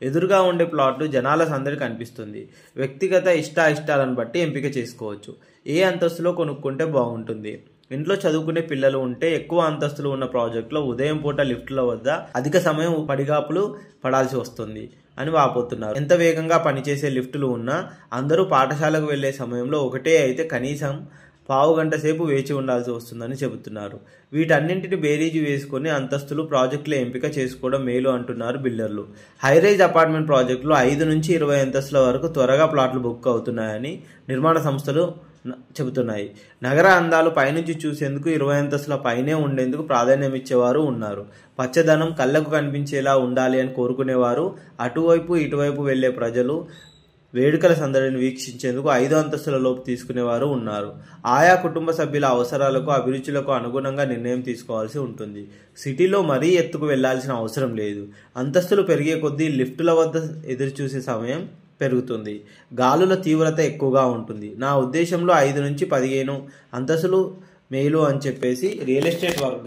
ఎదురుగా ఉండే ప్లాట్లు జనాల సందడి కనిపిస్తుంది. వ్యక్తిగత ఇష్టాలను బట్టి ఎంపిక చేసుకోవచ్చు. ఏ అంతస్తులో కొనుక్కుంటే బాగుంటుంది? ఇంట్లో చదువుకునే పిల్లలు ఉంటే ఎక్కువ అంతస్తులు ఉన్న ప్రాజెక్టులో ఉదయం పూట లిఫ్టుల వద్ద అధిక సమయం పడిగాపులు పడాల్సి వస్తుంది అని వాపోతున్నారు. ఎంత వేగంగా పనిచేసే లిఫ్టులు ఉన్నా అందరూ పాఠశాలకు వెళ్లే సమయంలో ఒకటే అయితే కనీసం పావు గంట సేపు వేచి ఉండాల్సి వస్తుందని చెబుతున్నారు. వీటన్నింటిని బేరీజు వేసుకుని అంతస్తులు ప్రాజెక్టుల ఎంపిక చేసుకోవడం మేలు అంటున్నారు బిల్డర్లు. హైరైజ్ అపార్ట్మెంట్ ప్రాజెక్టులు 5 నుంచి 20 అంతస్తుల వరకు త్వరగా ప్లాట్లు బుక్ అవుతున్నాయని నిర్మాణ సంస్థలు చెబుతున్నాయి. నగర అందాలు పైనుంచి చూసేందుకు 20 అంతస్తుల పైనే ఉండేందుకు ప్రాధాన్యం ఇచ్చేవారు ఉన్నారు. పచ్చదనం కళ్లకు కనిపించేలా ఉండాలి అని కోరుకునేవారు, అటువైపు ఇటువైపు వెళ్లే ప్రజలు వేడుకల సందడిని వీక్షించేందుకు 5 అంతస్తుల లోపు తీసుకునేవారు ఉన్నారు. ఆయా కుటుంబ సభ్యుల అవసరాలకు, అభిరుచులకు అనుగుణంగా నిర్ణయం తీసుకోవాల్సి ఉంటుంది. సిటీలో మరీ ఎత్తుకు వెళ్లాల్సిన అవసరం లేదు. అంతస్తులు పెరిగే కొద్దీ లిఫ్టుల వద్ద ఎదురుచూసే సమయం పెరుగుతుంది. గాలుల తీవ్రత ఎక్కువగా ఉంటుంది. నా ఉద్దేశంలో 5 నుంచి 15 అంతస్తులు మేలు అని చెప్పేసి రియల్ ఎస్టేట్ వర్గాలు